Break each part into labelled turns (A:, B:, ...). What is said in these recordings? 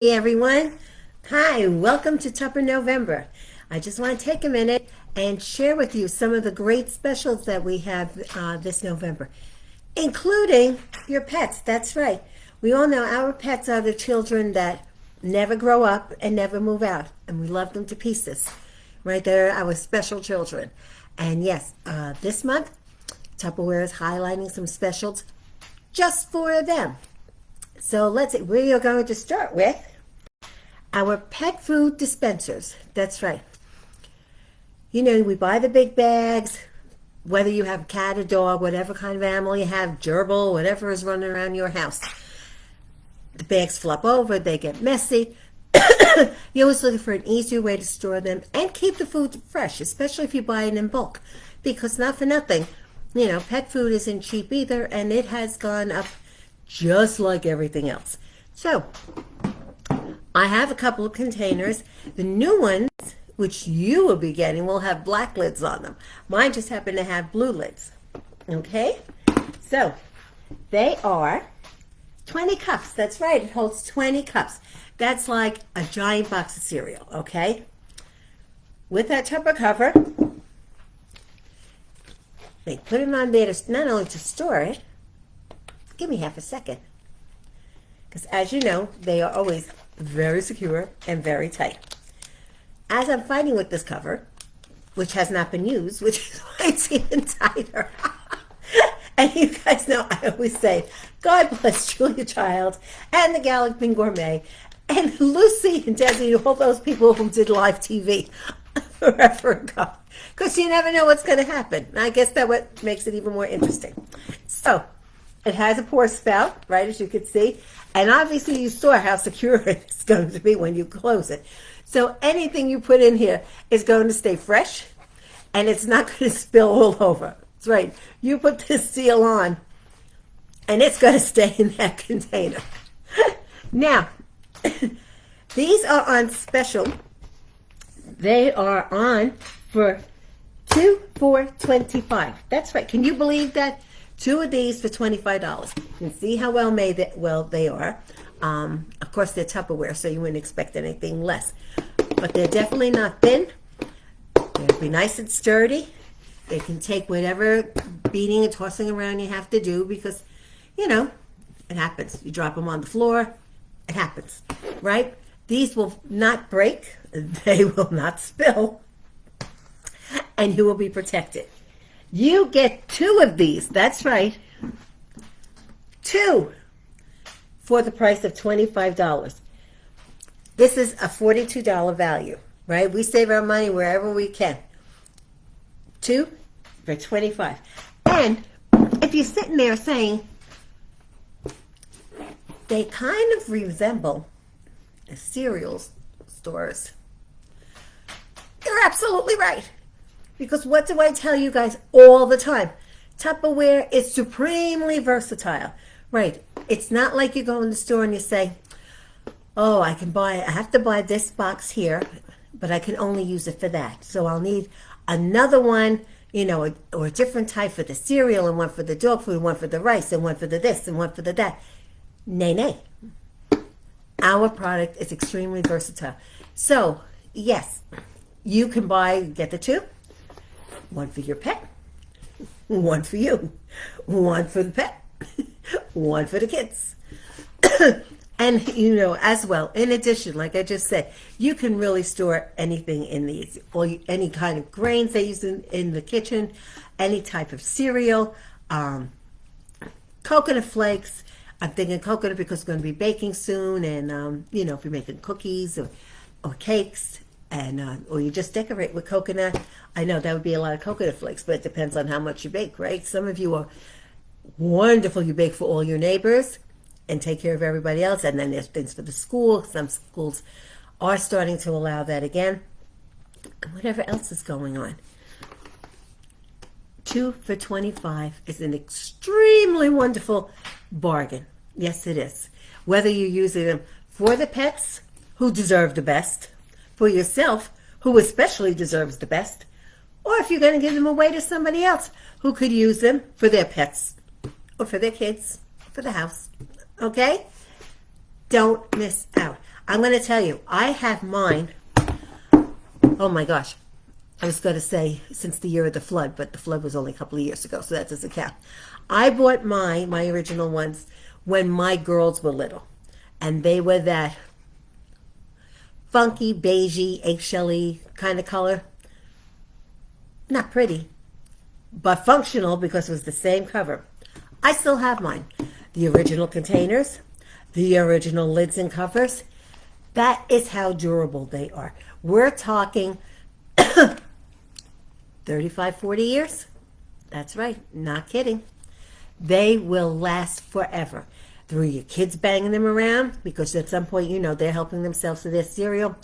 A: Hey everyone. Hi, welcome to Tupper November. I just want to take a minute and share with you some of the great specials that we have this November, including your pets. That's right. We all know our pets are the children that never grow up and never move out, and we love them to pieces. Right? They're our special children. And yes, this month, Tupperware is highlighting some specials just for them. So we are going to start with our pet food dispensers. That's right. You know, we buy the big bags, whether you have a cat or dog, whatever kind of animal you have, gerbil, whatever is running around your house. The bags flop over, they get messy. You're always looking for an easier way to store them and keep the food fresh, especially if you buy it in bulk. Because not for nothing, pet food isn't cheap either, and it has gone up just like everything else. So, I have a couple of containers. The new ones, which you will be getting, will have black lids on them. Mine just happen to have blue lids. Okay? So, they are 20 cups. That's right. It holds 20 cups. That's like a giant box of cereal. Okay? With that Tupper cover, they put it on there to not only to store it. Give me half a second. Because as you know, they are always very secure and very tight. As I'm fighting with this cover, which has not been used, which is why it's even tighter. And you guys know I always say, God bless Julia Child and the Galloping Gourmet and Lucy and Desi, all those people who did live TV forever ago. Because you never know what's going to happen. And I guess that's what makes it even more interesting. So, it has a pour spout, right, as you can see. And obviously you saw how secure it's going to be when you close it. So anything you put in here is going to stay fresh, and it's not going to spill all over. That's right. You put this seal on, and it's going to stay in that container. Now, these are on special. They are on for 2 for $25. That's right. Can you believe that? 2 of these for $25. You can see how well made they are. Of course, they're Tupperware, so you wouldn't expect anything less. But they're definitely not thin. They'll be nice and sturdy. They can take whatever beating and tossing around you have to do because, it happens. You drop them on the floor, it happens, right? These will not break. They will not spill. And you will be protected. You get 2 of these. That's right. 2 for the price of $25. This is a $42 value, right? We save our money wherever we can. 2 for $25. And if you're sitting there saying, they kind of resemble cereal stores, you're absolutely right. Because what do I tell you guys all the time? Tupperware is supremely versatile. Right. It's not like you go in the store and you say, oh, I have to buy this box here, but I can only use it for that. So I'll need another one, or a different type for the cereal, and one for the dog food, one for the rice, and one for the this, and one for the that. Nay. Our product is extremely versatile. So, yes, you can get the 2. 1 for your pet, 1 for you, 1 for the pet, 1 for the kids. And, as well, in addition, like I just said, you can really store anything in these, or any kind of grains they use in the kitchen, any type of cereal, coconut flakes. I'm thinking coconut because it's going to be baking soon, and, if you're making cookies or cakes, and or you just decorate with coconut. I know that would be a lot of coconut flakes, but it depends on how much you bake, right? Some of you are wonderful. You bake for all your neighbors and take care of everybody else. And then there's things for the school. Some schools are starting to allow that again. And whatever else is going on. 2 for $25 is an extremely wonderful bargain. Yes, it is. Whether you're using them for the pets, who deserve the best, for yourself, who especially deserves the best, or if you're going to give them away to somebody else who could use them for their pets or for their kids, for the house. Okay? Don't miss out. I'm going to tell you, I have mine. Oh my gosh. I was going to say since the year of the flood, but the flood was only a couple of years ago, so that doesn't count. I bought my original ones when my girls were little. And they were that funky, beigey, eggshelly kind of color. Not pretty, but functional because it was the same cover. I still have mine. The original containers, the original lids and covers. That is how durable they are. We're talking 35, 40 years. That's right, not kidding. They will last forever. Through your kids banging them around, because at some point, you know, they're helping themselves to their cereal.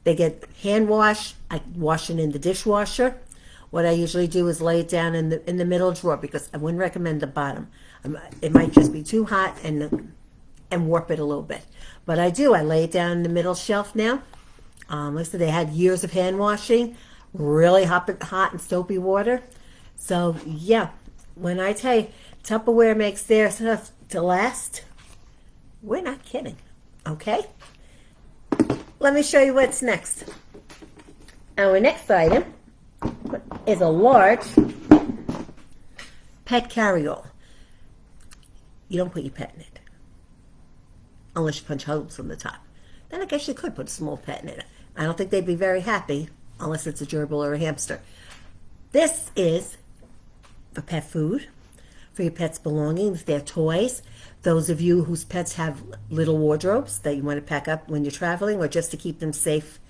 A: They get hand washed. I wash it in the dishwasher. What I usually do is lay it down in the middle drawer, because I wouldn't recommend the bottom. It might just be too hot and warp it a little bit. But I do. I lay it down in the middle shelf now. Like I said, they had years of hand washing, really hot and soapy water. So yeah, when I tell you Tupperware makes their stuff to last, we're not kidding. Okay? Let me show you what's next. Our next item is a large pet carryall. You don't put your pet in it unless you punch holes in the top. Then I guess you could put a small pet in it. I don't think they'd be very happy unless it's a gerbil or a hamster. This is for pet food, for your pet's belongings, their toys. Those of you whose pets have little wardrobes that you want to pack up when you're traveling, or just to keep them safe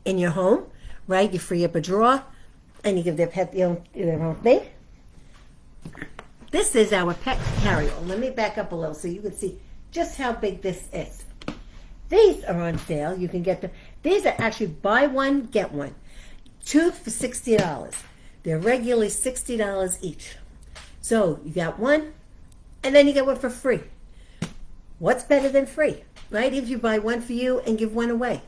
A: in your home, right? You free up a drawer and you give their pet their own thing. This is our pet carryall. Let me back up a little so you can see just how big this is. These are on sale. You can get them. These are actually buy one, get one. Two for $60. They're regularly $60 each. So you got one, and then you get one for free. What's better than free, right? If you buy one for you and give one away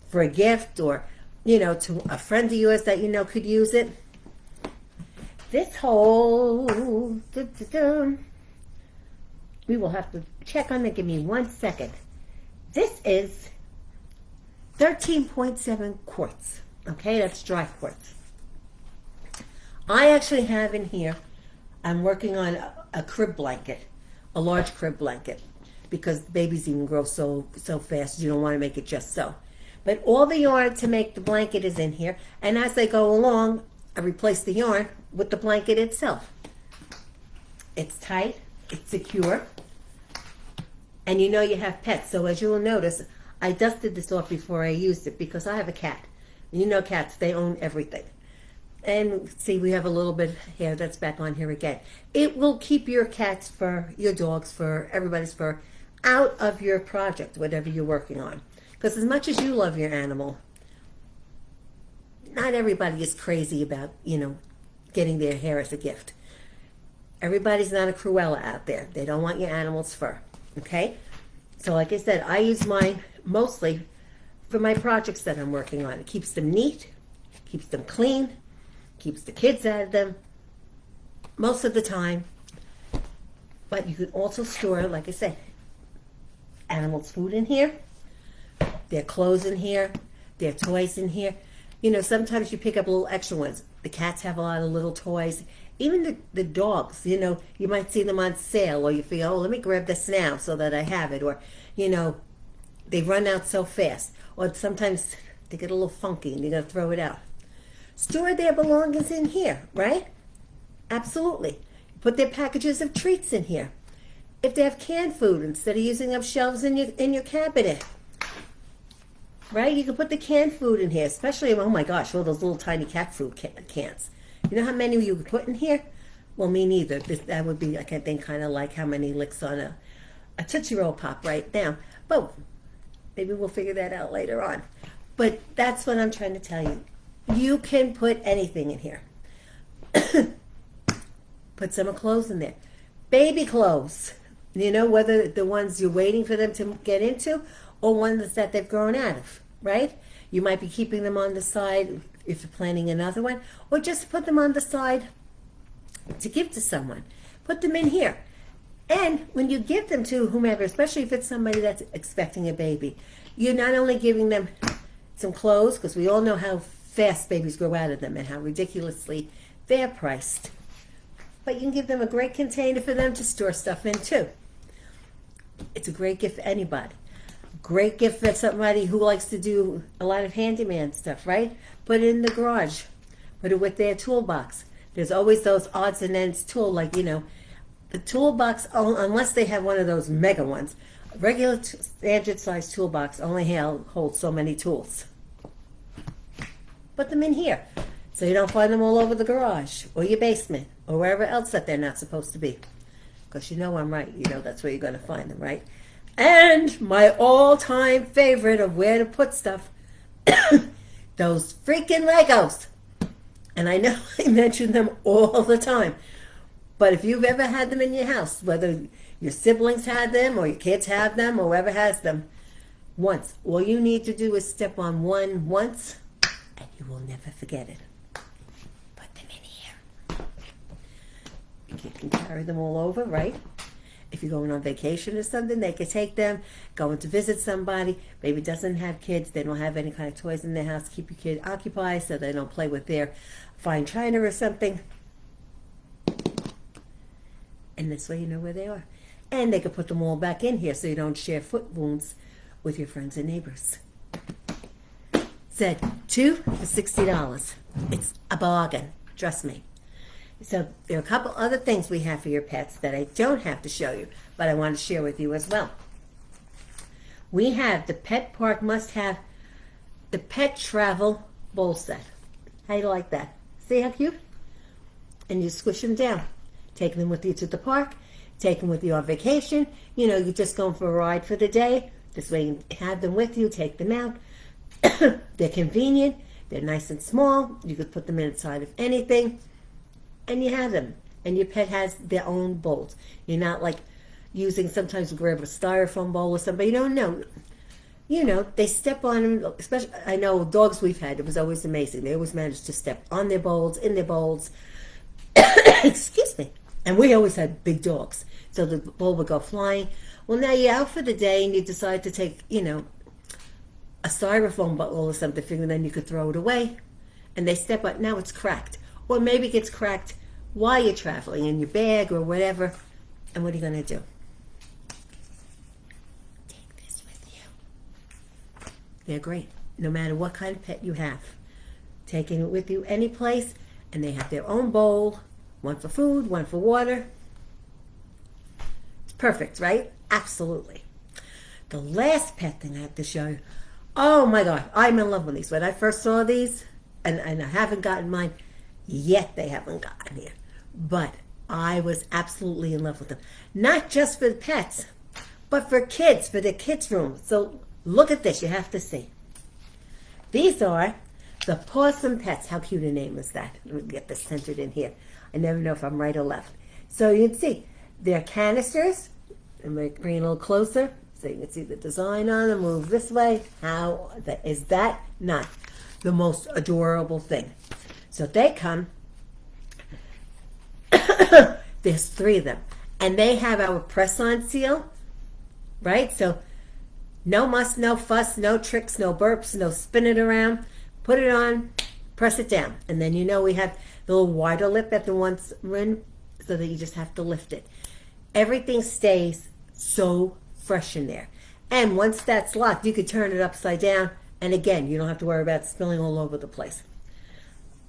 A: for a gift, or, you know, to a friend of yours that you know could use it. This whole, we will have to check on it. Give me 1 second. This is 13.7 quarts. Okay, that's dry quarts. I actually have in here, I'm working on a crib blanket, a large crib blanket, because babies even grow so fast, you don't want to make it just so. But all the yarn to make the blanket is in here, and as they go along, I replace the yarn with the blanket itself. It's tight, it's secure, and you know you have pets. So as you will notice, I dusted this off before I used it because I have a cat. You know cats, they own everything. And see, we have a little bit of hair that's back on here again. It will keep your cat's fur, your dog's fur, everybody's fur out of your project, whatever you're working on. Because as much as you love your animal, not everybody is crazy about, you know, getting their hair as a gift. Everybody's not a Cruella out there. They don't want your animal's fur, okay? So like I said, I use mine mostly for my projects that I'm working on. It keeps them neat, keeps them clean, keeps the kids out of them most of the time. But you can also store, like I said, animals' food in here, their clothes in here, their toys in here. You know, sometimes you pick up little extra ones. The cats have a lot of little toys. Even the dogs, you know, you might see them on sale, or you feel, oh, let me grab this now so that I have it. Or, you know, they run out so fast. Or sometimes they get a little funky and you got to throw it out. Store their belongings in here, right? Absolutely. Put their packages of treats in here. If they have canned food, instead of using up shelves in your cabinet, right? You can put the canned food in here, especially, oh my gosh, all those little tiny cat food cans. You know how many you could put in here? Well, me neither. That would be, I think, kind of like how many licks on a Tootsie Roll Pop right now. But maybe we'll figure that out later on. But that's what I'm trying to tell you. You can put anything in here. Put some clothes in there. Baby clothes. You know, whether the ones you're waiting for them to get into or ones that they've grown out of, right? You might be keeping them on the side if you're planning another one, or just put them on the side to give to someone. Put them in here. And when you give them to whomever, especially if it's somebody that's expecting a baby, you're not only giving them some clothes, because we all know how fast babies grow out of them and how ridiculously they're priced, but you can give them a great container for them to store stuff in too. It's a great gift for anybody. Great gift for somebody who likes to do a lot of handyman stuff, right? Put it in the garage. Put it with their toolbox. There's always those odds and ends tool, like, the toolbox, unless they have one of those mega ones. A regular standard size toolbox only holds so many tools. Put them in here so you don't find them all over the garage or your basement or wherever else that they're not supposed to be. Because I'm right. That's where you're going to find them, right? And my all-time favorite of where to put stuff, those freaking Legos. And I know I mention them all the time. But if you've ever had them in your house, whether your siblings had them or your kids have them or whoever has them, once. All you need to do is step on one once, and you will never forget it. Put them in here. You can carry them all over, right? If you're going on vacation or something, they could take them, going to visit somebody, maybe doesn't have kids, they don't have any kind of toys in their house, keep your kid occupied so they don't play with their fine china or something. And this way you know where they are. And they could put them all back in here so you don't share foot wounds with your friends and neighbors. Said 2 for $60. It's a bargain, trust me. So there are a couple other things we have for your pets that I don't have to show you, but I want to share with you as well. We have the Pet Park must-have, the Pet Travel Bowl Set. How do you like that? See how cute? And you squish them down. Take them with you to the park. Take them with you on vacation. You're just going for a ride for the day. This way you have them with you, take them out. They're convenient. They're nice and small. You could put them inside of anything. And you have them. And your pet has their own bowls. You're not like sometimes you grab a styrofoam bowl or something. You don't know. They step on them. Especially, I know dogs we've had, it was always amazing. They always managed to step on their bowls, in their bowls. Excuse me. And we always had big dogs. So the bowl would go flying. Well, now you're out for the day and you decide to take, a styrofoam bowl or something, figuring then you could throw it away. And they step on, now it's cracked. Or maybe it gets cracked while you're traveling in your bag or whatever. And what are you going to do? Take this with you. They're great, no matter what kind of pet you have. Taking it with you any place, and they have their own bowl, one for food, one for water. It's perfect, right? Absolutely. The last pet thing I have to show you. Oh my God, I'm in love with these. When I first saw these, and I haven't gotten mine, yet they haven't gotten here. But I was absolutely in love with them. Not just for the pets, but for kids, for the kids' room. So look at this, you have to see. These are the Pawsome Pets. How cute a name is that? Let me get this centered in here. I never know if I'm right or left. So you can see, they're canisters. I'm going to bring it a little closer so you can see the design on them. Move this way. Is that not the most adorable thing? So they come, there's 3 of them, and they have our press-on seal, right? So no muss, no fuss, no tricks, no burps, no spinning around. Put it on, press it down, and then we have the little wider lip at the ones in, so that you just have to lift it. Everything stays so fresh in there. And once that's locked, you could turn it upside down, and again, you don't have to worry about spilling all over the place.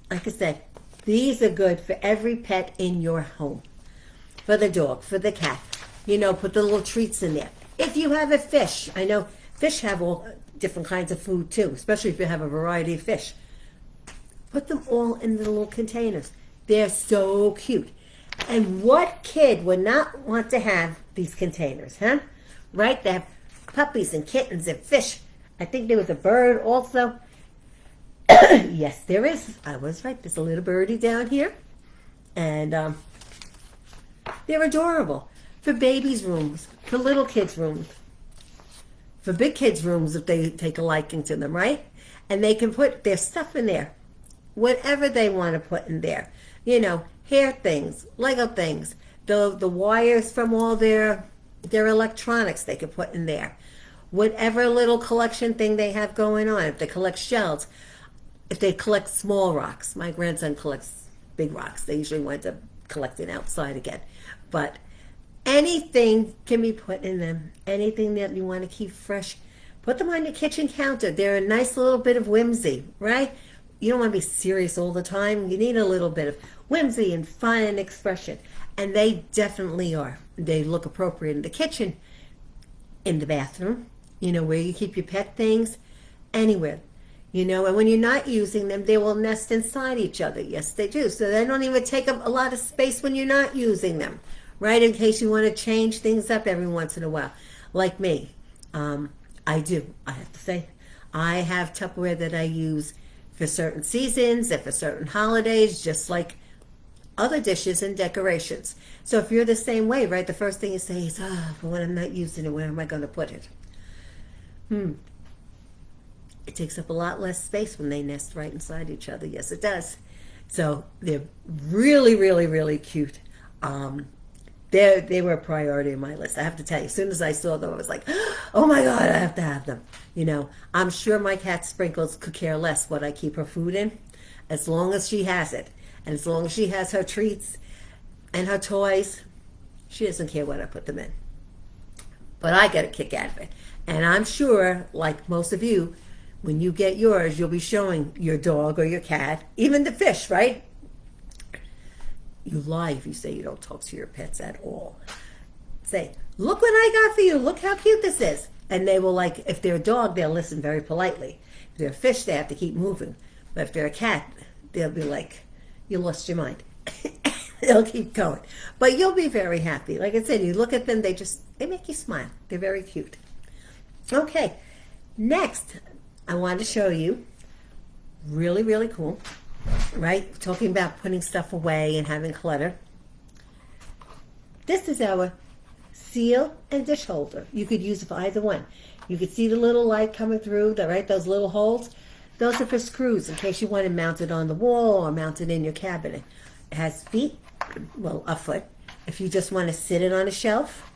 A: Like I said, these are good for every pet in your home. For the dog, for the cat. Put the little treats in there. If you have a fish, I know fish have all different kinds of food too, especially if you have a variety of fish. Put them all in the little containers. They're so cute. And what kid would not want to have these containers, huh? Right? They have puppies and kittens and fish. I think there was a bird also. Yes, there is. I was right. There's a little birdie down here. And they're adorable. For babies' rooms, for little kids' rooms, for big kids' rooms if they take a liking to them, right? And they can put their stuff in there. Whatever they want to put in there. Hair things, Lego things, the wires from all their electronics they could put in there. whatever little collection thing they have going on. If they collect shells, if they collect small rocks. My grandson collects big rocks. They usually wind up collecting outside again. But anything can be put in them. Anything that you want to keep fresh, put them on your kitchen counter. They're a nice little bit of whimsy, right? You don't want to be serious all the time. You need a little bit of whimsy and fun and expression. And they definitely are. They look appropriate in the kitchen, in the bathroom, where you keep your pet things, anywhere. And when you're not using them, they will nest inside each other. Yes, they do. So they don't even take up a lot of space when you're not using them, right? In case you want to change things up every once in a while. Like me. I do. I have to say, I have Tupperware that I use for certain seasons and for certain holidays, just like other dishes and decorations. So if you're the same way, right, the first thing you say is, but when I'm not using it, where am I going to put it? It takes up a lot less space when they nest right inside each other. Yes, it does. So they're really, really, really cute. They were a priority on my list. I have to tell you, as soon as I saw them, I was like, oh my God, I have to have them. I'm sure my cat Sprinkles could care less what I keep her food in, as long as she has it. And as long as she has her treats and her toys, she doesn't care what I put them in. But I get a kick out of it. And I'm sure, like most of you, when you get yours, you'll be showing your dog or your cat, even the fish, right? You lie if you say you don't talk to your pets at all. Say, look what I got for you. Look how cute this is. And they will, like, if they're a dog, they'll listen very politely. If they're a fish, they have to keep moving. But if they're a cat, they'll be like, you lost your mind. They'll keep going. But you'll be very happy. Like I said, you look at them, they make you smile. They're very cute. Okay, next, I want to show you, really, really cool, right? Talking about putting stuff away and having clutter. This is our seal and dish holder. You could use it for either one. You could see the little light coming through, right? Those little holes. Those are for screws in case you want to mount it on the wall or mount it in your cabinet. It has feet, well, a foot. If you just want to sit it on a shelf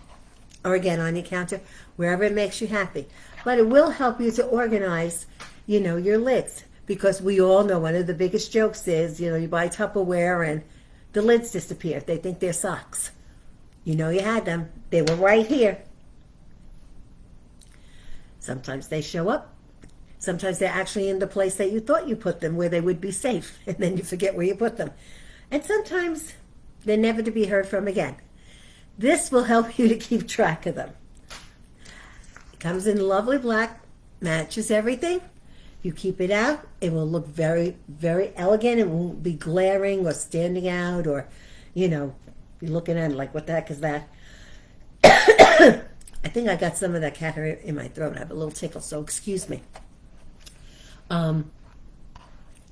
A: or again on your counter, wherever it makes you happy. But it will help you to organize, your lids. Because we all know one of the biggest jokes is, you buy Tupperware and the lids disappear. They think they're socks. You had them. They were right here. Sometimes they show up. Sometimes they're actually in the place that you thought you put them, where they would be safe, and then you forget where you put them. And sometimes they're never to be heard from again. This will help you to keep track of them. It comes in lovely black, matches everything. You keep it out, it will look very, very elegant. It won't be glaring or standing out or, you're looking at it like, what the heck is that? I think I got some of that cat hair in my throat. I have a little tickle, so excuse me.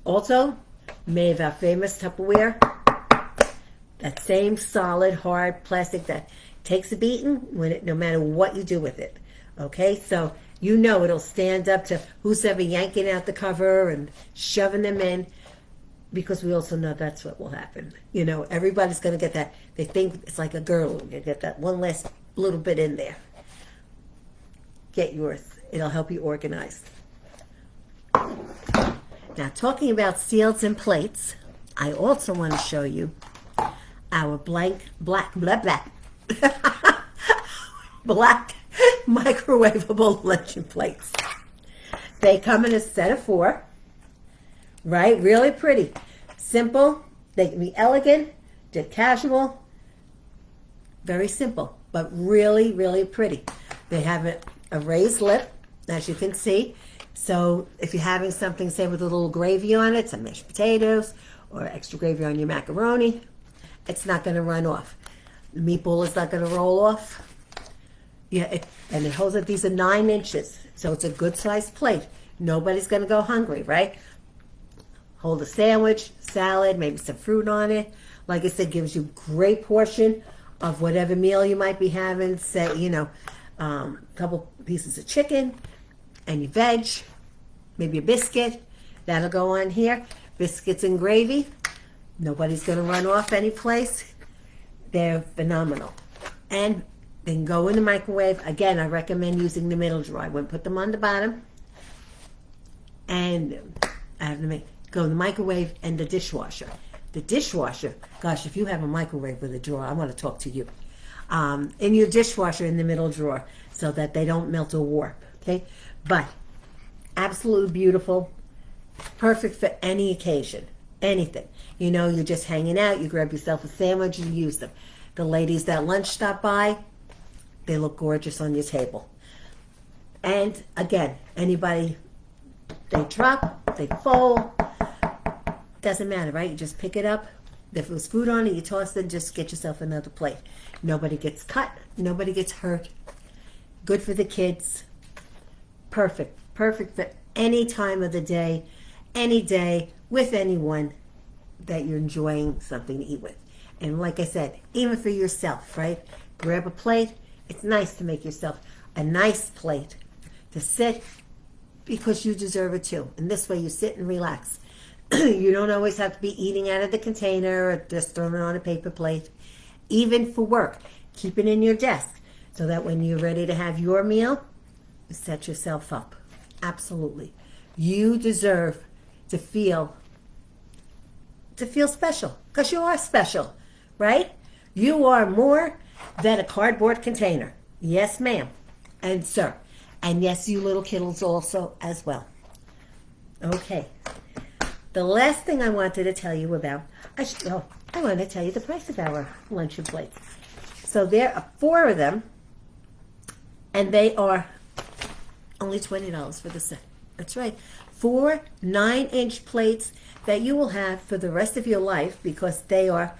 A: Also, made of our famous Tupperware, that same solid, hard plastic that takes a beating no matter what you do with it. Okay, so it'll stand up to who's ever yanking out the cover and shoving them in, because we also know that's what will happen. Everybody's going to get that. They think it's like a girdle. You get that one last little bit in there. Get yours. It'll help you organize. Now, talking about seals and plates, I also want to show you our black microwavable luncheon plates. They come in a set of 4, right? Really pretty. Simple. They can be elegant, they're casual, very simple, but really, really pretty. They have a raised lip, as you can see. So if you're having something, say, with a little gravy on it, some mashed potatoes or extra gravy on your macaroni, it's not going to run off. The meatball is not going to roll off. Yeah, and it holds it. These are 9 inches, so it's a good sized plate. Nobody's going to go hungry, right? Hold a sandwich, salad, maybe some fruit on it. Like I said, gives you great portion of whatever meal you might be having. Say, a couple pieces of chicken and your veg, maybe a biscuit. That'll go on here. Biscuits and gravy. Nobody's going to run off any place. They're phenomenal. And They can go in the microwave. Again, I recommend using the middle drawer. I wouldn't put them on the bottom. And I have to go in the microwave and the dishwasher. The dishwasher, gosh, if you have a microwave with a drawer, I want to talk to you. In your dishwasher in the middle drawer so that they don't melt or warp. Okay? But absolutely beautiful. Perfect for any occasion. Anything. You know, you're just hanging out. You grab yourself a sandwich and use them. The ladies that lunch stop by, they look gorgeous on your table. And again, anybody, they drop, they fold, doesn't matter, right? You just pick it up. If it was food on it, you toss it, just get yourself another plate. Nobody gets cut, nobody gets hurt. Good for the kids. Perfect. Perfect for any time of the day, any day, with anyone that you're enjoying something to eat with. And like I said, even for yourself, right? Grab a plate. It's nice to make yourself a nice plate to sit because you deserve it too. And this way you sit and relax. You don't always have to be eating out of the container or just throwing it on a paper plate. Even for work, keep it in your desk so that when you're ready to have your meal, you set yourself up. Absolutely. You deserve to feel special because you are special, right? You are more than a cardboard container. Yes, ma'am. And sir. And yes, you little kiddles also as well. Okay. The last thing I wanted to tell you about, I wanted to tell you the price of our luncheon plates. So there are 4 of them, and they are only $20 for the set. That's right. 4 9-inch plates that you will have for the rest of your life because they are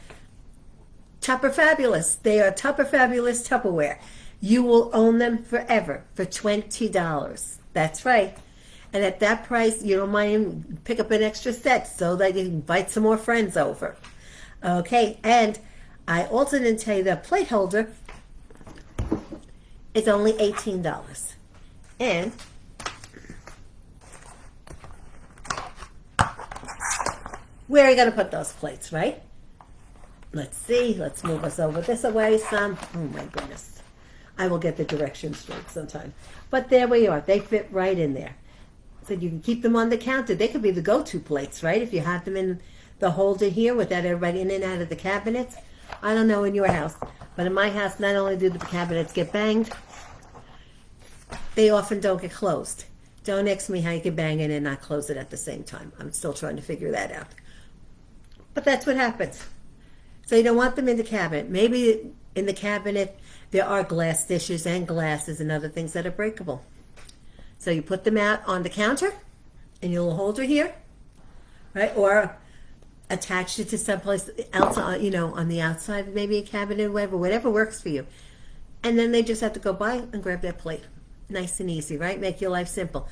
A: Tupperfabulous. They are Tupperfabulous Tupperware. You will own them forever for $20. That's right. And at that price, you don't mind pick up an extra set so that you can invite some more friends over. Okay, and I also didn't tell you the plate holder is only $18. And where are you going to put those plates, right? Let's see. Let's move us over this away some. Oh, my goodness. I will get the directions straight sometime. But there we are. They fit right in there. So you can keep them on the counter. They could be the go-to plates, right? If you have them in the holder here without everybody in and out of the cabinets. I don't know in your house. But in my house, not only do the cabinets get banged, they often don't get closed. Don't ask me how you can bang it and not close it at the same time. I'm still trying to figure that out. But that's what happens. So you don't want them in the cabinet. Maybe in the cabinet there are glass dishes and glasses and other things that are breakable. So you put them out on the counter in your little holder here, right? Or attach it to someplace else, on the outside, maybe a cabinet, whatever works for you. And then they just have to go by and grab their plate. Nice and easy, right? Make your life simple.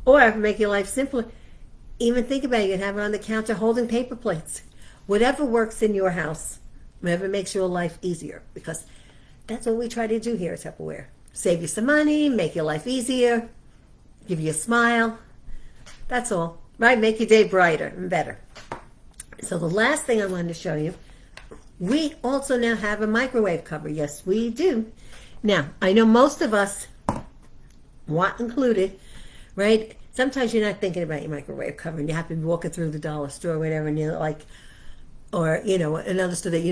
A: Or make your life simpler, even think about it. You can have it on the counter holding paper plates. Whatever works in your house, whatever makes your life easier. Because that's what we try to do here at Tupperware. Save you some money, make your life easier, give you a smile. That's all, right? Make your day brighter and better. So the last thing I wanted to show you, we also now have a microwave cover. Yes, we do. Now, I know most of us want included, right? Sometimes you're not thinking about your microwave cover and you have to be walking through the dollar store or whatever and you're like, or, another store that,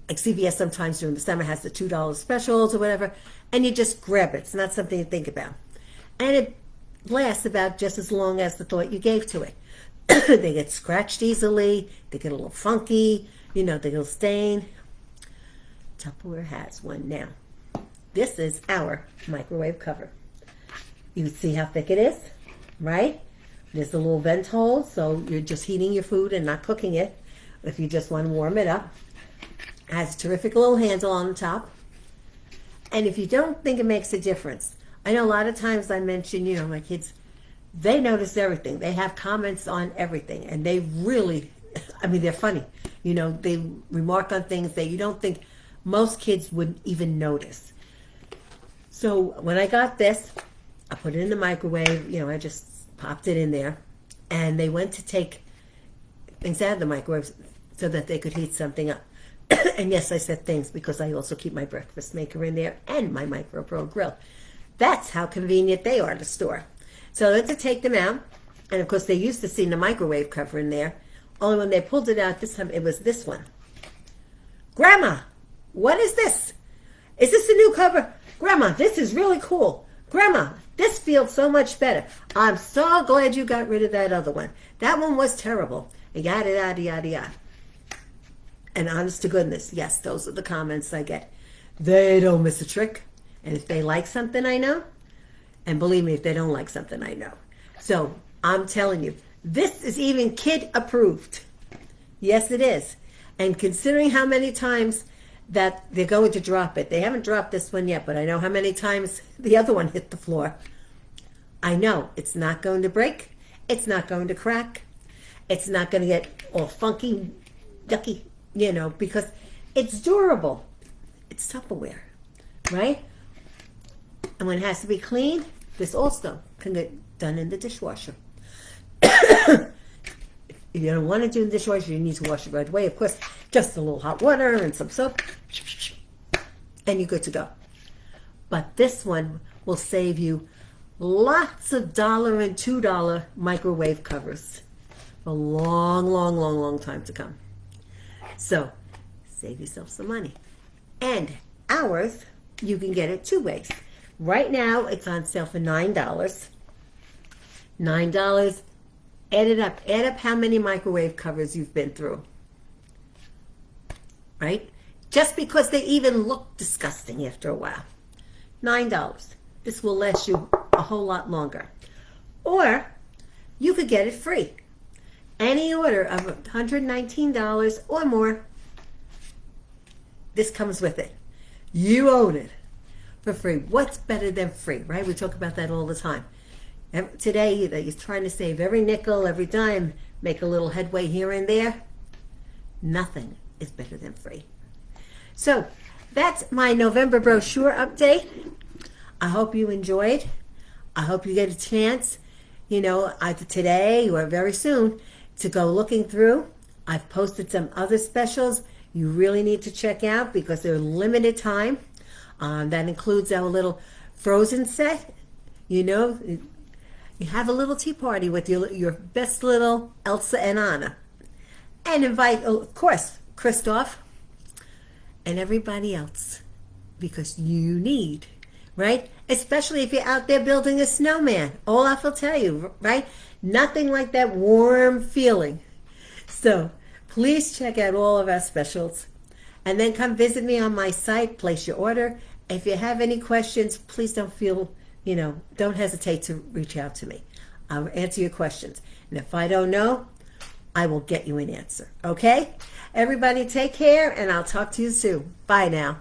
A: like CVS sometimes during the summer has the $2 specials or whatever, and you just grab it. It's not something you think about. And it lasts about just as long as the thought you gave to it. They get scratched easily. They get a little funky. They'll stain. Tupperware has one now. This is our microwave cover. You see how thick it is, right? There's a little vent hole, so you're just heating your food and not cooking it if you just want to warm it up. It has a terrific little handle on the top. And if you don't think it makes a difference, I know a lot of times I mention, my kids, they notice everything. They have comments on everything. And they really, they're funny. They remark on things that you don't think most kids would even notice. So when I got this, I put it in the microwave. I just popped it in there. And they went to take things out of the microwave so that they could heat something up. And yes, I said things because I also keep my breakfast maker in there and my Micro Pro grill. That's how convenient they are to store. So I had to take them out. And of course, they used to see the microwave cover in there. Only when they pulled it out this time, it was this one. Grandma, what is this? Is this a new cover? Grandma, this is really cool. Grandma, this feels so much better. I'm so glad you got rid of that other one. That one was terrible. And yada, yada, yada, yada. And honest to goodness, yes, those are the comments I get. They don't miss a trick. And if they like something, I know. And believe me, if they don't like something, I know. So I'm telling you, this is even kid approved. Yes, it is. And considering how many times that they're going to drop it, they haven't dropped this one yet, but I know how many times the other one hit the floor. I know it's not going to break. It's not going to crack. It's not going to get all funky, yucky, because it's durable. It's Tupperware, right? And when it has to be cleaned, this also can get done in the dishwasher. If you don't want to do it in the dishwasher, you need to wash it right away. Of course, just a little hot water and some soap, and you're good to go. But this one will save you lots of $1 and $2 microwave covers for a long, long, long, long time to come. So save yourself some money. And ours, you can get it two ways. Right now, it's on sale for $9. $9. Add it up. Add up how many microwave covers you've been through. Right? Just because they even look disgusting after a while. $9. This will last you a whole lot longer. Or you could get it free. Any order of $119 or more, this comes with it. You own it for free. What's better than free, right? We talk about that all the time. Today, you're trying to save every nickel, every dime, make a little headway here and there. Nothing is better than free. So that's my November brochure update. I hope you enjoyed. I hope you get a chance, either today or very soon, to go looking through. I've posted some other specials you really need to check out because they're limited time. That includes our little Frozen set. You have a little tea party with your best little Elsa and Anna. And invite, of course, Kristoff and everybody else. Because you need, right? Especially if you're out there building a snowman. Olaf will tell you, right? Nothing like that warm feeling. So please check out all of our specials. And then come visit me on my site, place your order. If you have any questions, please don't hesitate to reach out to me. I'll answer your questions. And if I don't know, I will get you an answer. Okay? Everybody take care, and I'll talk to you soon. Bye now.